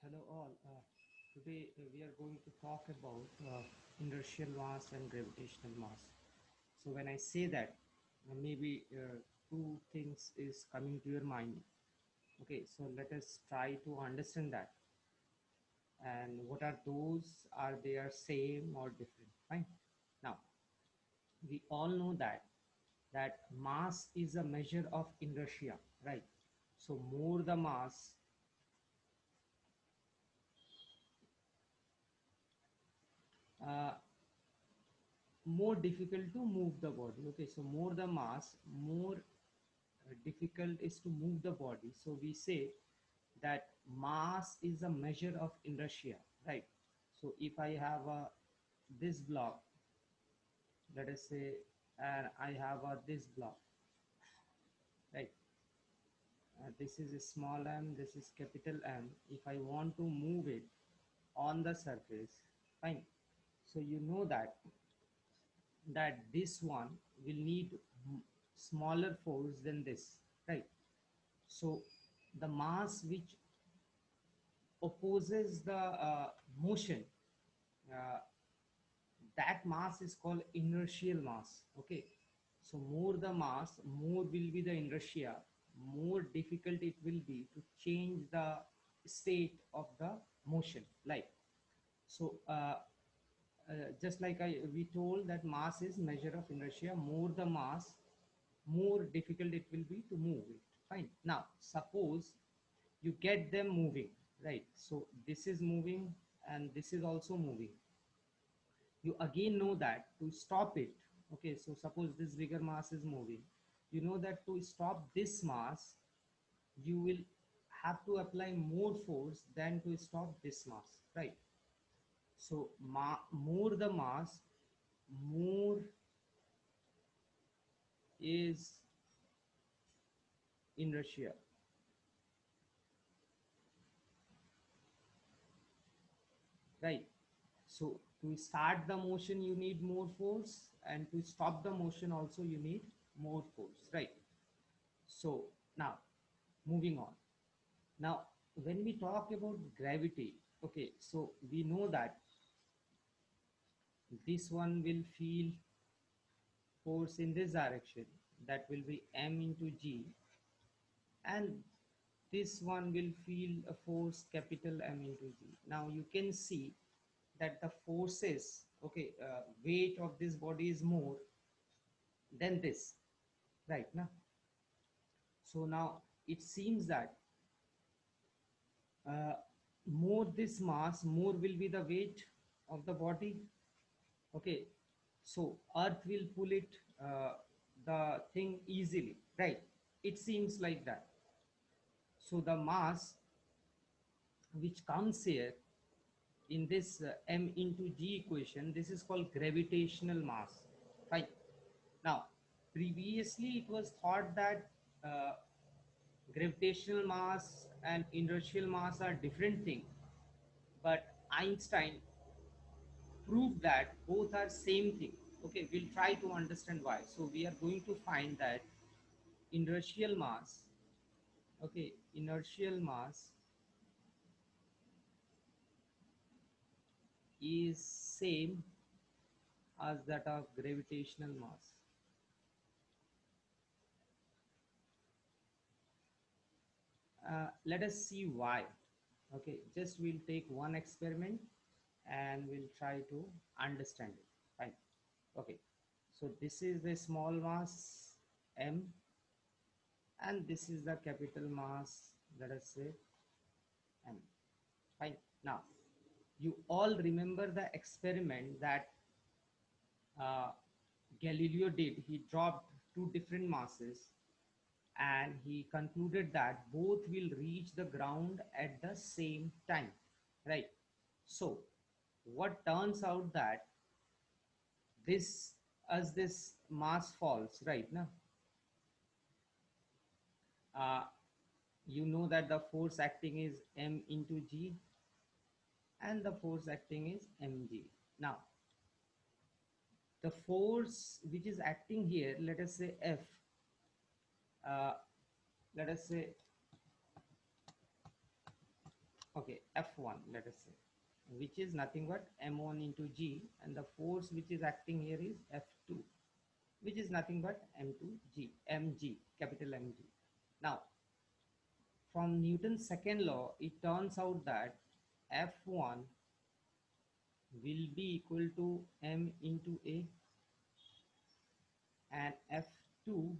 Hello all. Today we are going to talk about inertial mass and gravitational mass. So when I say that, maybe two things is coming to your mind. Okay, so let us try to understand that. And what are those? Are they are same or different? Fine. Now we all know that mass is a measure of inertia, right? So more the mass, uh, more difficult to move the body. Okay, so more the mass, more difficult is to move the body. So we say that mass is a measure of inertia, right? So if I have a this block, let us say, and I have a this block, right? This is a small m, this is capital M. If I want to move it on the surface, fine. So you know that this one will need smaller force than this, right? So the mass which opposes the motion, uh, that mass is called inertial mass. Okay, so more the mass, more will be the inertia, more difficult it will be to change the state of the motion, like so just like we told that mass is measure of inertia, more the mass, more difficult it will be to move it. Fine. Now, suppose you get them moving, right? So this is moving and this is also moving. You again know that to stop it, okay, so suppose this bigger mass is moving, you know that to stop this mass, you will have to apply more force than to stop this mass, right? So more the mass, more is inertia, right? So to start the motion, you need more force, and to stop the motion also you need more force, right? So now moving on. Now when we talk about gravity, okay, so we know that this one will feel force in this direction, that will be m into g, and this one will feel a force capital M into G. Now you can see that the forces, okay, weight of this body is more than this, right? Now, so now it seems that uh, more this mass, more will be the weight of the body. Okay, so Earth will pull it, the thing easily, right? It seems like that. So the mass which comes here in this m into g equation, this is called gravitational mass. Fine. Now previously it was thought that uh, gravitational mass and inertial mass are different thing, but Einstein proved that both are same thing. Okay, we'll try to understand why. So we are going to find that inertial mass, okay, inertial mass is same as that of gravitational mass. Let us see why. Okay, just we'll take one experiment and we'll try to understand it. Fine. Okay, so this is the small mass m, and this is the capital mass, let us say m. Fine. Now you all remember the experiment that uh, Galileo did. He dropped two different masses and he concluded that both will reach the ground at the same time, right? So what turns out that this, as this mass falls, right now, uh, you know that the force acting is m into g and the force acting is mg. Now the force which is acting here, let us say F, uh, let us say okay, F1, let us say, which is nothing but m1 into g, and the force which is acting here is F2, which is nothing but m2g, mg, capital Mg. Now, from Newton's second law, it turns out that F1 will be equal to m into a, and F2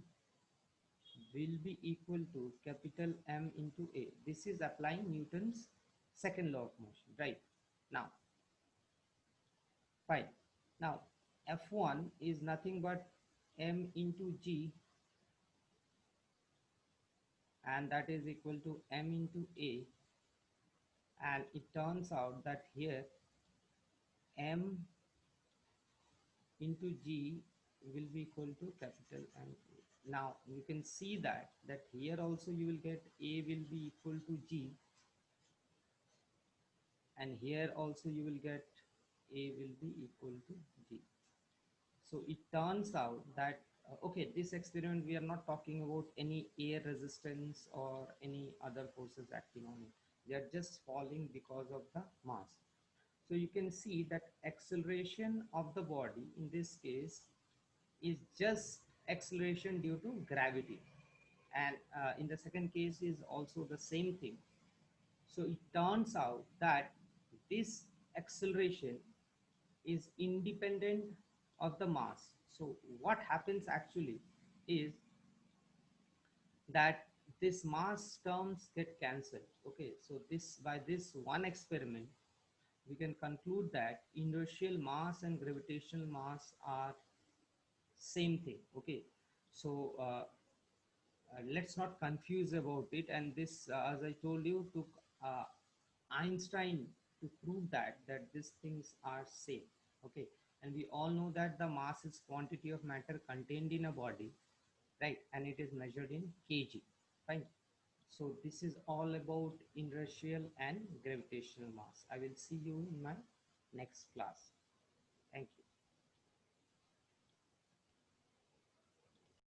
will be equal to capital M into a. This is applying Newton's second law of motion, right? Now, fine. Now, F1 is nothing but m into g, and that is equal to m into a, and it turns out that here m into g will be equal to capital M. Now you can see that here also you will get a will be equal to g, and here also you will get a will be equal to g. So it turns out that okay, this experiment we are not talking about any air resistance or any other forces acting on it. They are just falling because of the mass. So you can see that acceleration of the body in this case is just acceleration due to gravity, and in the second case is also the same thing. So it turns out that this acceleration is independent of the mass. So what happens actually is that this mass terms get cancelled. Okay, so this by this one experiment we can conclude that inertial mass and gravitational mass are same thing. Okay, so let's not confuse about it, and this as I told you took uh, Einstein to prove that these things are same. Okay, and we all know that the mass is quantity of matter contained in a body, right, and it is measured in kg. Fine. So this is all about inertial and gravitational mass. I will see you in my next class. Thank you.